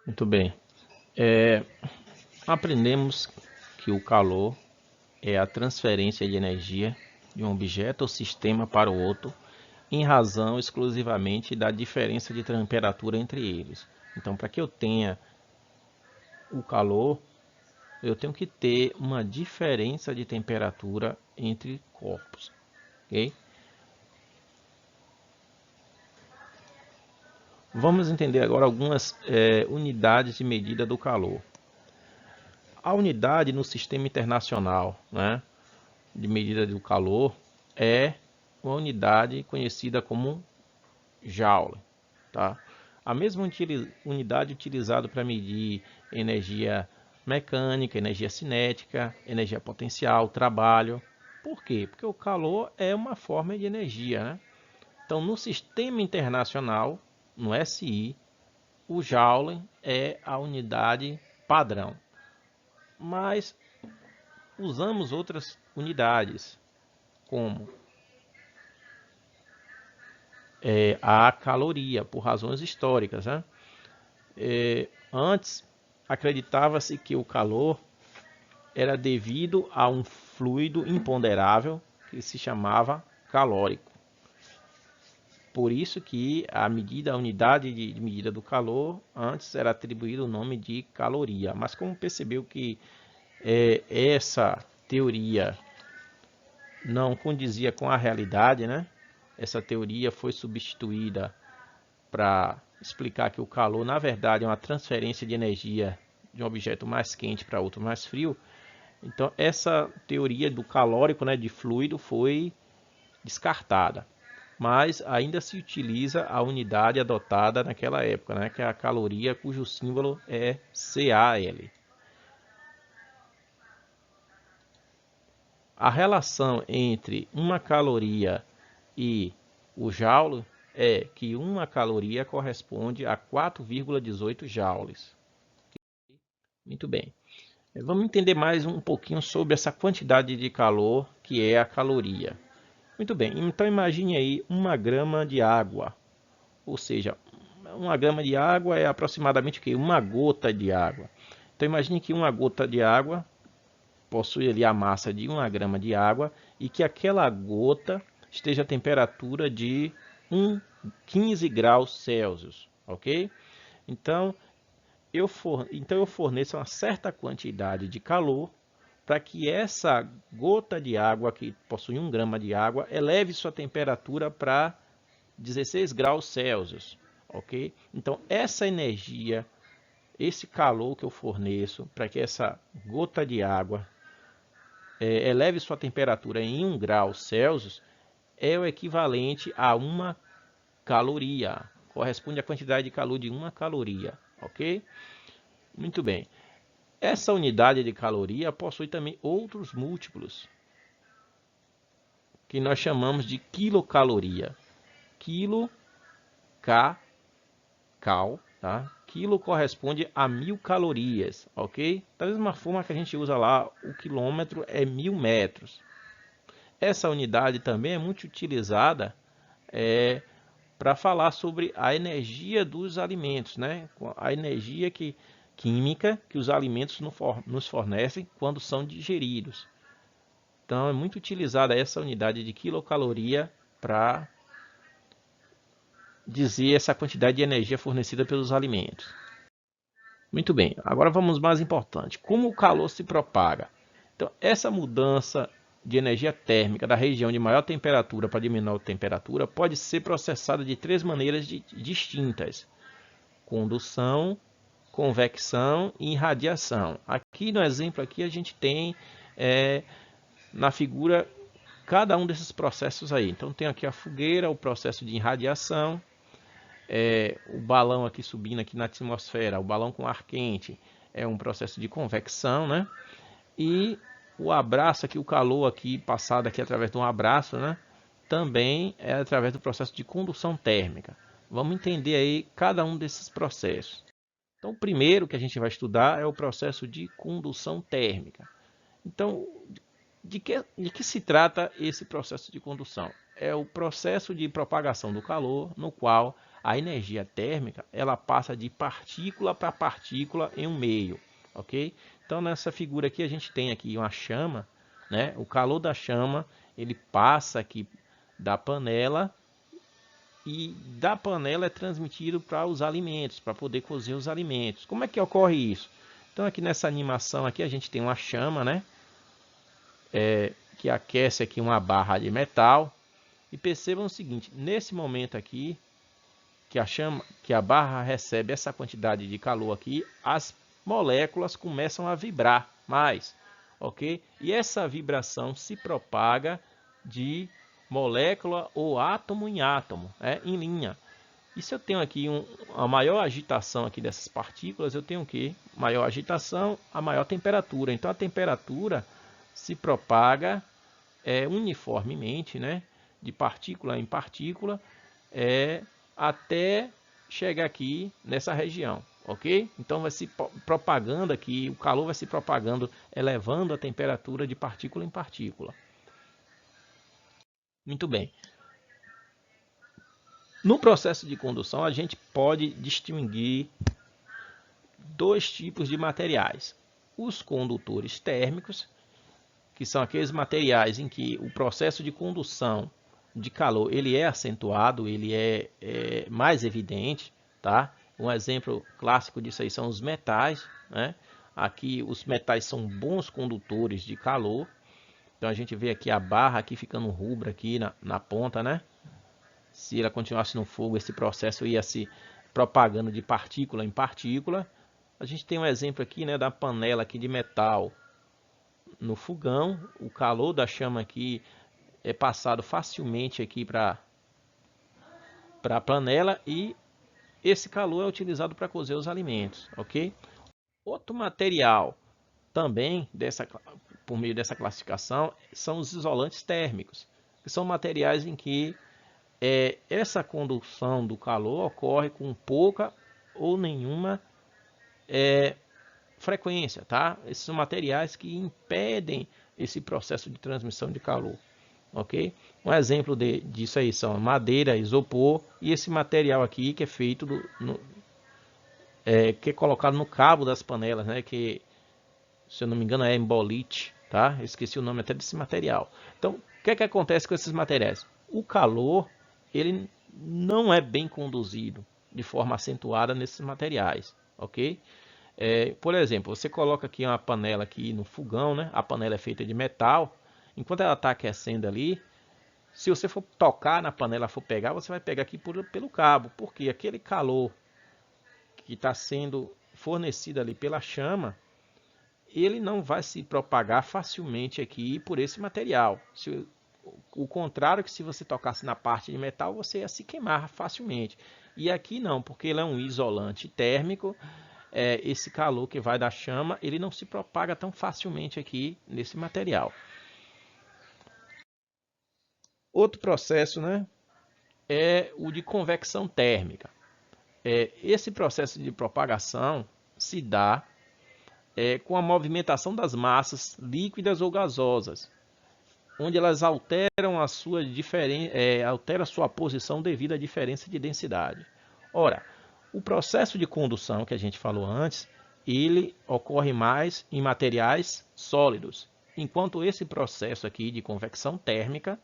Muito bem. Aprendemos que o calor é a transferência de energia de um objeto ou sistema para o outro, em razão exclusivamente da diferença de temperatura entre eles. Então, para que eu tenha o calor, eu tenho que ter uma diferença de temperatura entre corpos, ok? Vamos entender agora algumas unidades de medida do calor. A unidade no sistema internacional, né, de medida do calor é uma unidade conhecida como Joule, tá? A mesma unidade utilizada para medir energia mecânica, energia cinética, energia potencial, trabalho. Por quê? Porque o calor é uma forma de energia, né? Então, no sistema internacional, no SI, o Joule é a unidade padrão. Mas usamos outras unidades, como a caloria, por razões históricas, né? Antes, acreditava-se que o calor era devido a um fluido imponderável que se chamava calórico. Por isso que a unidade de medida do calor antes era atribuído o nome de caloria. Mas como percebeu que essa teoria não condizia com a realidade, né? Essa teoria foi substituída para explicar que o calor, na verdade, é uma transferência de energia de um objeto mais quente para outro mais frio. Então, essa teoria do calórico, né, de fluido, foi descartada. Mas ainda se utiliza a unidade adotada naquela época, né, que é a caloria, cujo símbolo é Cal. A relação entre uma caloria e o joule é que uma caloria corresponde a 4,18 joules. Muito bem. Vamos entender mais um pouquinho sobre essa quantidade de calor que é a caloria. Muito bem, então imagine aí 1 grama de água, ou seja, 1 grama de água é aproximadamente o quê? Uma gota de água. Então imagine que uma gota de água possui ali a massa de 1 grama de água e que aquela gota esteja a temperatura de 15 graus Celsius, ok? Então eu forneço uma certa quantidade de calor para que essa gota de água, que possui 1 grama de água, eleve sua temperatura para 16 graus Celsius, ok? Então, essa energia, esse calor que eu forneço para que essa gota de água eleve sua temperatura em 1 grau Celsius é o equivalente a uma caloria. Corresponde à quantidade de calor de uma caloria, ok? Muito bem. Essa unidade de caloria possui também outros múltiplos, que nós chamamos de quilocaloria. Quilo, K, cal, tá? Quilo corresponde a 1000 calorias, ok? Da mesma forma que a gente usa lá, o quilômetro é 1000 metros. Essa unidade também é muito utilizada para falar sobre a energia dos alimentos, né? A energia química que os alimentos nos fornecem quando são digeridos. Então, é muito utilizada essa unidade de quilocaloria para dizer essa quantidade de energia fornecida pelos alimentos. Muito bem, agora vamos mais importante. Como o calor se propaga? Então, essa mudança de energia térmica da região de maior temperatura para de menor temperatura pode ser processada de 3 maneiras distintas: condução, convecção e irradiação. Aqui no exemplo aqui a gente tem na figura cada um desses processos aí. Então tem aqui a fogueira, o processo de irradiação, o balão aqui subindo aqui na atmosfera, o balão com ar quente é um processo de convecção, né? E o abraço aqui, o calor aqui passado aqui através de um abraço, né? Também é através do processo de condução térmica. Vamos entender aí cada um desses processos. Então, o primeiro que a gente vai estudar é o processo de condução térmica. Então, de que se trata esse processo de condução? é o processo de propagação do calor, no qual a energia térmica ela passa de partícula para partícula em um meio, ok? Então nessa figura aqui a gente tem aqui uma chama, né? O calor da chama ele passa aqui da panela e da panela é transmitido para os alimentos, para poder cozer os alimentos. Como é que ocorre isso? Então aqui nessa animação aqui a gente tem uma chama, né? Que aquece aqui uma barra de metal. E percebam o seguinte, nesse momento aqui, que a barra recebe essa quantidade de calor aqui, as moléculas começam a vibrar mais, ok? E essa vibração se propaga de molécula ou átomo em átomo, em linha. E se eu tenho aqui a maior agitação aqui dessas partículas, eu tenho o quê? Maior agitação, a maior temperatura. Então a temperatura se propaga uniformemente, né? De partícula em partícula, até chegar aqui nessa região, ok? Então vai se propagando aqui, o calor vai se propagando, elevando a temperatura de partícula em partícula. Muito bem. No processo de condução, a gente pode distinguir dois tipos de materiais. Os condutores térmicos, que são aqueles materiais em que o processo de condução de calor ele é acentuado, ele é mais evidente, tá? Um exemplo clássico disso aí são os metais, né? Aqui os metais são bons condutores de calor. Então a gente vê aqui a barra aqui ficando rubra aqui na ponta, né? Se ela continuasse no fogo, esse processo ia se propagando de partícula em partícula. A gente tem um exemplo aqui, né, da panela aqui de metal no fogão. O calor da chama aqui é passado facilmente aqui para a panela e esse calor é utilizado para cozer os alimentos, ok? Outro material também por meio dessa classificação são os isolantes térmicos, que são materiais em que essa condução do calor ocorre com pouca ou nenhuma frequência, tá? Esses são materiais que impedem esse processo de transmissão de calor, ok? Um exemplo disso aí são madeira, isopor e esse material aqui que é feito que é colocado no cabo das panelas, né? Que, se eu não me engano, é embolite, tá? Eu esqueci o nome até desse material. Então, o que é que acontece com esses materiais? O calor, ele não é bem conduzido de forma acentuada nesses materiais, ok? Por exemplo, você coloca aqui uma panela aqui no fogão, né? A panela é feita de metal. Enquanto ela está aquecendo ali, se você for tocar na panela, for pegar, você vai pegar aqui pelo cabo, porque aquele calor que está sendo fornecido ali pela chama, ele não vai se propagar facilmente aqui por esse material. O contrário que se você tocasse na parte de metal, você ia se queimar facilmente. E aqui não, porque ele é um isolante térmico, esse calor que vai da chama, ele não se propaga tão facilmente aqui nesse material. Outro processo, né, é o de convecção térmica. Esse processo de propagação se dá com a movimentação das massas líquidas ou gasosas, onde elas alteram a sua posição devido à diferença de densidade. Ora, o processo de condução que a gente falou antes, ele ocorre mais em materiais sólidos, enquanto esse processo aqui de convecção térmica,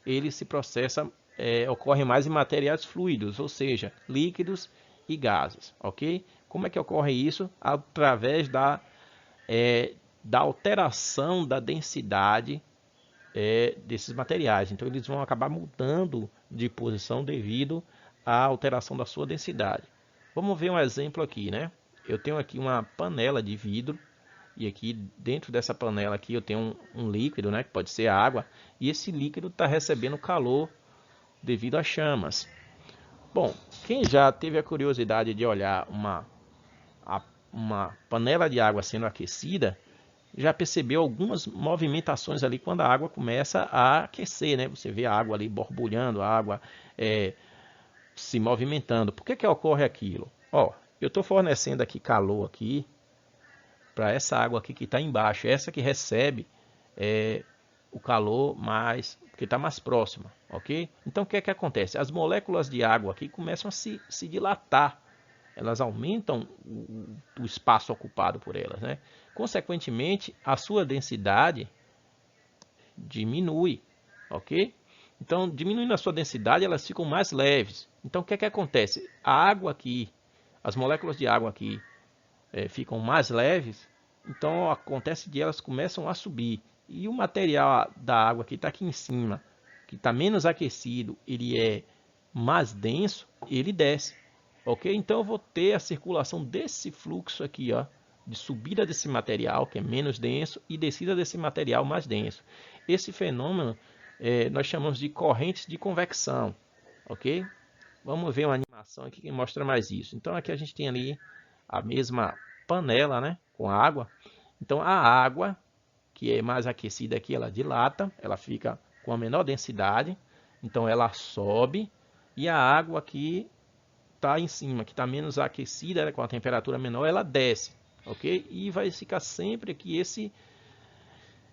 ele ocorre mais em materiais fluidos, ou seja, líquidos e gases, ok? Como é que ocorre isso? Através da alteração da densidade desses materiais. Então eles vão acabar mudando de posição devido à alteração da sua densidade. Vamos ver um exemplo aqui, né? Eu tenho aqui uma panela de vidro e aqui dentro dessa panela aqui eu tenho um líquido, né? Que pode ser água, e esse líquido está recebendo calor devido às chamas. Bom, quem já teve a curiosidade de olhar uma panela de água sendo aquecida, já percebeu algumas movimentações ali quando a água começa a aquecer, né? Você vê a água ali borbulhando, a água se movimentando. Por que ocorre aquilo? Eu estou fornecendo aqui calor aqui para essa água aqui que está embaixo, essa que recebe o calor mais porque está mais próxima, ok? Então o que é que acontece? As moléculas de água aqui começam a se dilatar, elas aumentam o espaço ocupado por elas, né? Consequentemente, a sua densidade diminui, ok? Então, diminuindo a sua densidade, elas ficam mais leves. Então, o que é que acontece? A água aqui, as moléculas de água aqui ficam mais leves, então acontece que elas começam a subir. E o material da água que está aqui em cima, que está menos aquecido, ele é mais denso, ele desce. Ok? Então eu vou ter a circulação desse fluxo aqui, ó, de subida desse material, que é menos denso, e descida desse material mais denso. Esse fenômeno nós chamamos de correntes de convecção. Ok? Vamos ver uma animação aqui que mostra mais isso. Então aqui a gente tem ali a mesma panela, né, com água. Então a água que é mais aquecida aqui, ela dilata, ela fica com a menor densidade, então ela sobe, e a água aqui está em cima, que está menos aquecida, né, com a temperatura menor, ela desce, ok? E vai ficar sempre aqui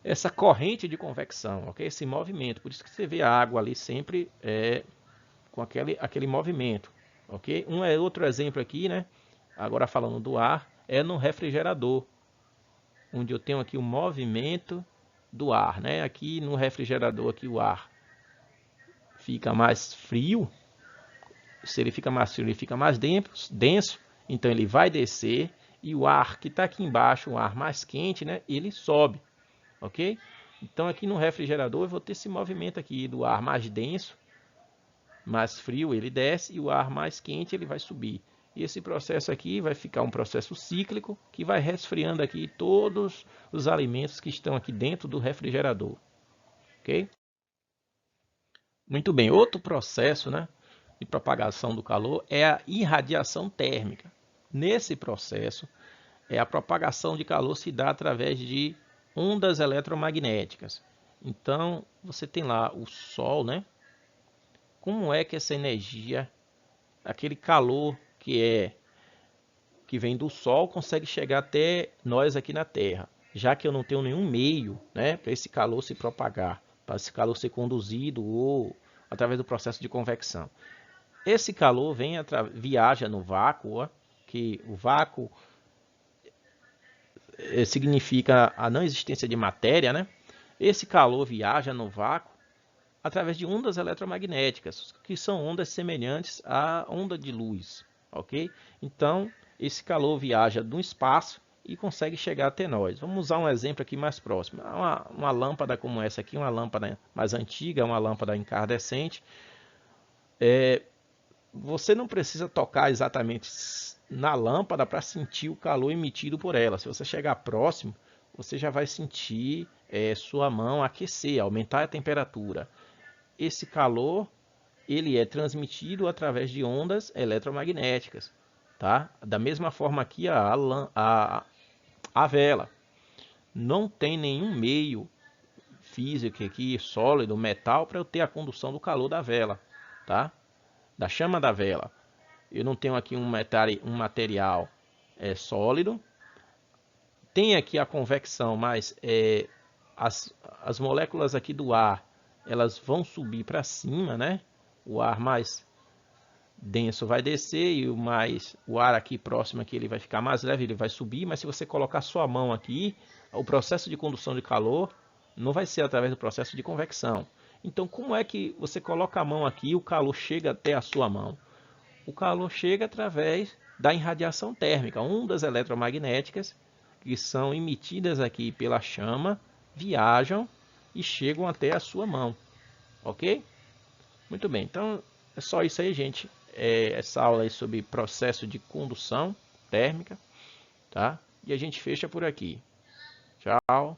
essa corrente de convecção, ok? Esse movimento, por isso que você vê a água ali sempre com aquele movimento, ok? Outro exemplo aqui, né? Agora falando do ar, é no refrigerador, onde eu tenho aqui o movimento do ar, né? Aqui no refrigerador aqui o ar fica mais frio. Se ele fica mais frio, ele fica mais denso, então ele vai descer, e o ar que está aqui embaixo, o ar mais quente, né? Ele sobe, ok? Então aqui no refrigerador eu vou ter esse movimento aqui do ar mais denso, mais frio, ele desce, e o ar mais quente ele vai subir. E esse processo aqui vai ficar um processo cíclico que vai resfriando aqui todos os alimentos que estão aqui dentro do refrigerador. Ok? Muito bem, outro processo, né, de propagação do calor é a irradiação térmica. Nesse processo, a propagação de calor se dá através de ondas eletromagnéticas. Então, você tem lá o Sol, né? Como é que essa energia, aquele calor que vem do Sol, consegue chegar até nós aqui na Terra, já que eu não tenho nenhum meio, né, para esse calor se propagar, para esse calor ser conduzido ou através do processo de convecção. Esse calor viaja no vácuo, ó, que o vácuo significa a não existência de matéria, né? Esse calor viaja no vácuo através de ondas eletromagnéticas, que são ondas semelhantes à onda de luz, ok? Então, esse calor viaja do espaço e consegue chegar até nós. Vamos usar um exemplo aqui mais próximo. Uma lâmpada como essa aqui, uma lâmpada mais antiga, uma lâmpada incandescente. Você não precisa tocar exatamente na lâmpada para sentir o calor emitido por ela. Se você chegar próximo, você já vai sentir sua mão aquecer, aumentar a temperatura. Esse calor ele é transmitido através de ondas eletromagnéticas, tá? Da mesma forma aqui a vela não tem nenhum meio físico aqui, sólido, metal, para eu ter a condução do calor da vela, tá? Da chama da vela. Eu não tenho aqui um material sólido. Tem aqui a convecção, mas as moléculas aqui do ar, elas vão subir para cima, né? O ar mais denso vai descer e o ar aqui próximo aqui ele vai ficar mais leve, ele vai subir, mas se você colocar sua mão aqui, o processo de condução de calor não vai ser através do processo de convecção. Então, como é que você coloca a mão aqui e o calor chega até a sua mão? O calor chega através da irradiação térmica, ondas eletromagnéticas que são emitidas aqui pela chama, viajam e chegam até a sua mão, ok? Muito bem, então é só isso aí, gente. Essa aula aí sobre processo de condução térmica, tá? E a gente fecha por aqui. Tchau.